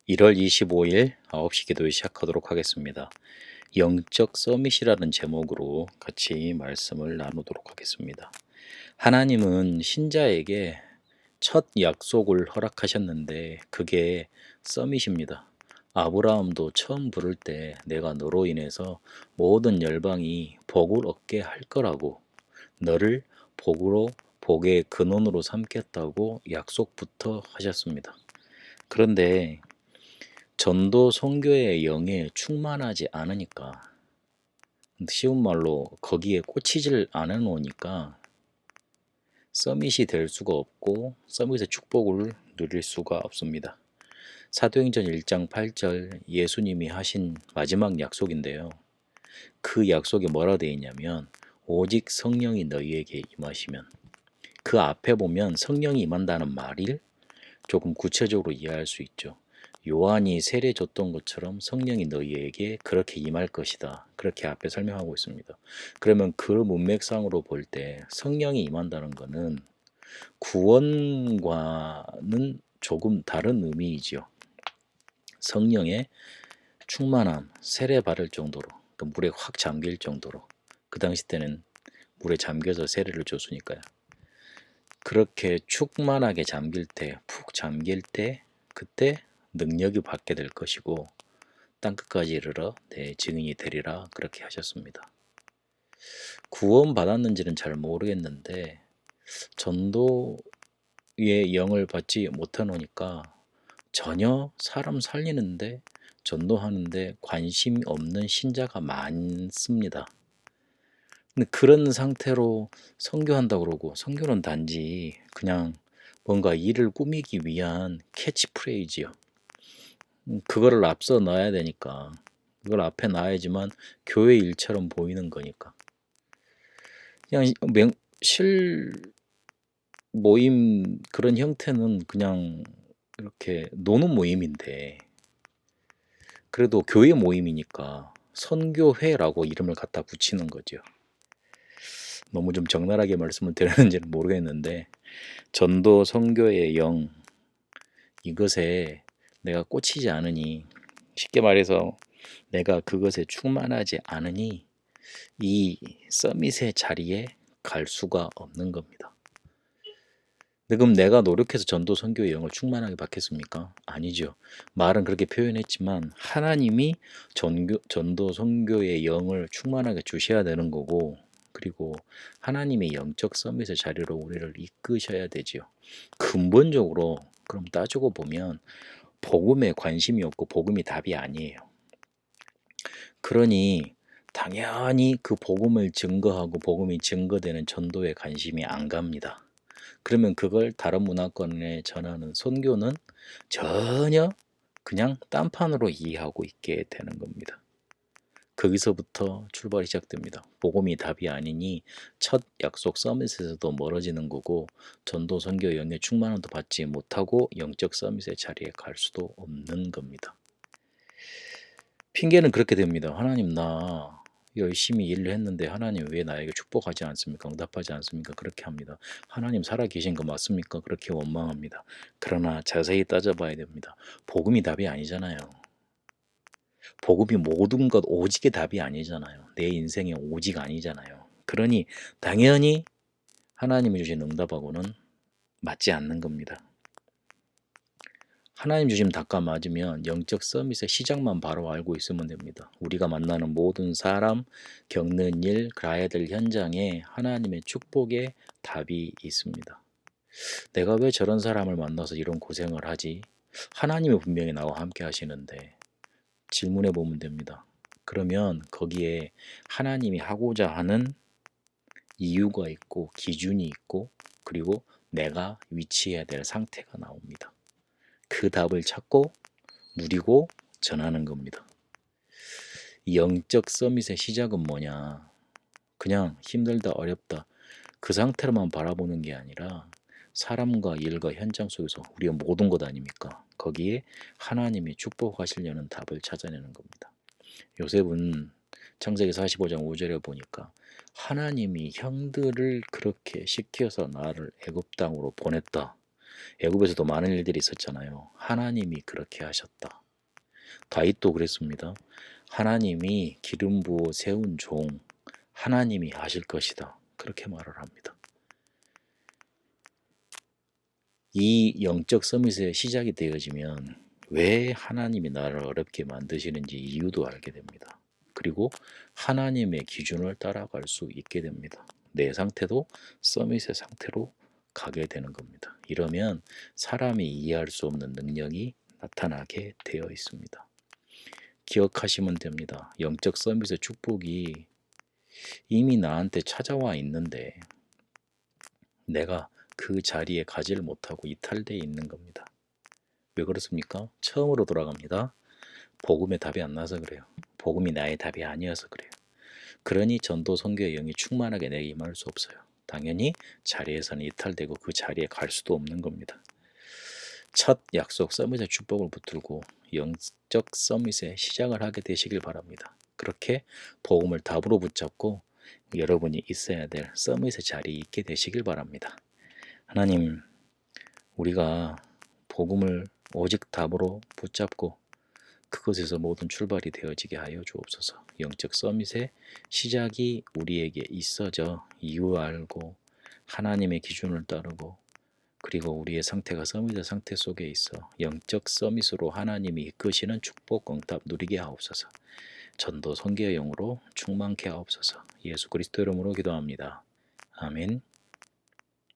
1월 25일 9시 기도를 시작하도록 하겠습니다. 영적 서밋이라는 제목으로 같이 말씀을 나누도록 하겠습니다. 하나님은 신자에게 첫 약속을 허락하셨는데 그게 서밋입니다. 아브라함도 처음 부를 때 내가 너로 인해서 모든 열방이 복을 얻게 할 거라고, 너를 복의 근원으로 삼겠다고 약속부터 하셨습니다. 그런데 전도 선교의 영에 충만하지 않으니까, 쉬운 말로 거기에 꽂히질 않아 놓으니까 서밋이 될 수가 없고 서밋의 축복을 누릴 수가 없습니다. 사도행전 1장 8절 예수님이 하신 마지막 약속인데요. 그 약속에 뭐라 되어 있냐면 오직 성령이 너희에게 임하시면, 그 앞에 보면 성령이 임한다는 말을 조금 구체적으로 이해할 수 있죠. 요한이 세례 줬던 것처럼 성령이 너희에게 그렇게 임할 것이다. 그렇게 앞에 설명하고 있습니다. 그러면 그 문맥상으로 볼 때 성령이 임한다는 것은 구원과는 조금 다른 의미이지요. 성령의 충만함, 세례 받을 정도로, 물에 확 잠길 정도로, 그 당시 때는 물에 잠겨서 세례를 줬으니까요. 그렇게 충만하게 잠길 때, 푹 잠길 때, 그때 능력이 받게 될 것이고 땅끝까지 이르러 내 증인이 되리라, 그렇게 하셨습니다. 구원 받았는지는 잘 모르겠는데 전도의 영을 받지 못해놓으니까 전혀 사람 살리는데 전도하는데 관심이 없는 신자가 많습니다. 근데 그런 상태로 선교한다고 그러고, 선교는 단지 그냥 뭔가 일을 꾸미기 위한 캐치프레이즈요. 그거를 앞서 놔야 되니까, 그걸 앞에 놔야지만 교회 일처럼 보이는 거니까. 그냥 실 모임 그런 형태는 그냥 이렇게 노는 모임인데, 그래도 교회 모임이니까 선교회라고 이름을 갖다 붙이는 거죠. 너무 좀 적나라하게 말씀을 드렸는지는 모르겠는데, 전도 선교의 영, 이것에 내가 꽂히지 않으니, 쉽게 말해서 내가 그것에 충만하지 않으니 이 서밋의 자리에 갈 수가 없는 겁니다. 그럼 내가 노력해서 전도 선교의 영을 충만하게 받겠습니까? 아니죠. 말은 그렇게 표현했지만 하나님이 전도 선교의 영을 충만하게 주셔야 되는 거고, 그리고 하나님의 영적 서밋의 자리로 우리를 이끄셔야 되지요. 근본적으로 그럼 따지고 보면 복음에 관심이 없고 복음이 답이 아니에요. 그러니 당연히 그 복음을 증거하고 복음이 증거되는 전도에 관심이 안 갑니다. 그러면 그걸 다른 문화권에 전하는 선교는 전혀 그냥 딴판으로 이해하고 있게 되는 겁니다. 거기서부터 출발이 시작됩니다. 복음이 답이 아니니 첫 약속 서밋에서도 멀어지는 거고, 전도 선교 영의 충만함도 받지 못하고 영적 서밋의 자리에 갈 수도 없는 겁니다. 핑계는 그렇게 됩니다. 하나님, 나 열심히 일을 했는데 하나님 왜 나에게 축복하지 않습니까? 응답하지 않습니까? 그렇게 합니다. 하나님 살아계신 거 맞습니까? 그렇게 원망합니다. 그러나 자세히 따져봐야 됩니다. 복음이 답이 아니잖아요. 복음이 모든 것 오직의 답이 아니잖아요. 내 인생의 오직 아니잖아요. 그러니 당연히 하나님이 주신 응답하고는 맞지 않는 겁니다. 하나님 주신 답과 맞으면 영적 서밋의 시작만 바로 알고 있으면 됩니다. 우리가 만나는 모든 사람, 겪는 일, 가야 될 현장에 하나님의 축복의 답이 있습니다. 내가 왜 저런 사람을 만나서 이런 고생을 하지? 하나님이 분명히 나와 함께 하시는데 질문해 보면 됩니다. 그러면 거기에 하나님이 하고자 하는 이유가 있고 기준이 있고, 그리고 내가 위치해야 될 상태가 나옵니다. 그 답을 찾고 누리고 전하는 겁니다. 영적 서밋의 시작은 뭐냐? 그냥 힘들다, 어렵다, 그 상태로만 바라보는 게 아니라 사람과 일과 현장 속에서 우리가 모든 것 아닙니까? 거기에 하나님이 축복하시려는 답을 찾아내는 겁니다. 요셉은 창세기 45장 5절에 보니까 하나님이 형들을 그렇게 시켜서 나를 애굽 땅으로 보냈다. 애굽에서도 많은 일들이 있었잖아요. 하나님이 그렇게 하셨다. 다윗도 그랬습니다. 하나님이 기름 부어 세운 종, 하나님이 하실 것이다. 그렇게 말을 합니다. 이 영적 서밋의 시작이 되어지면 왜 하나님이 나를 어렵게 만드시는지 이유도 알게 됩니다. 그리고 하나님의 기준을 따라갈 수 있게 됩니다. 내 상태도 서밋의 상태로 가게 되는 겁니다. 이러면 사람이 이해할 수 없는 능력이 나타나게 되어 있습니다. 기억하시면 됩니다. 영적 서밋의 축복이 이미 나한테 찾아와 있는데 내가 그 자리에 가지를 못하고 이탈되어 있는 겁니다. 왜 그렇습니까? 처음으로 돌아갑니다. 복음의 답이 안 나서 그래요. 복음이 나의 답이 아니어서 그래요. 그러니 전도 선교의 영이 충만하게 내게 임할 수 없어요. 당연히 자리에서는 이탈되고 그 자리에 갈 수도 없는 겁니다. 첫 약속 서밋의 축복을 붙들고 영적 서밋의 시작을 하게 되시길 바랍니다. 그렇게 복음을 답으로 붙잡고 여러분이 있어야 될 서밋의 자리에 있게 되시길 바랍니다. 하나님, 우리가 복음을 오직 답으로 붙잡고 그것에서 모든 출발이 되어지게 하여 주옵소서. 영적 서밋의 시작이 우리에게 있어져 이유 알고 하나님의 기준을 따르고 그리고 우리의 상태가 서밋의 상태 속에 있어 영적 서밋으로 하나님이 이끄시는 축복 응답 누리게 하옵소서. 전도 선교의 영으로 충만케 하옵소서. 예수 그리스도 이름으로 기도합니다. 아멘.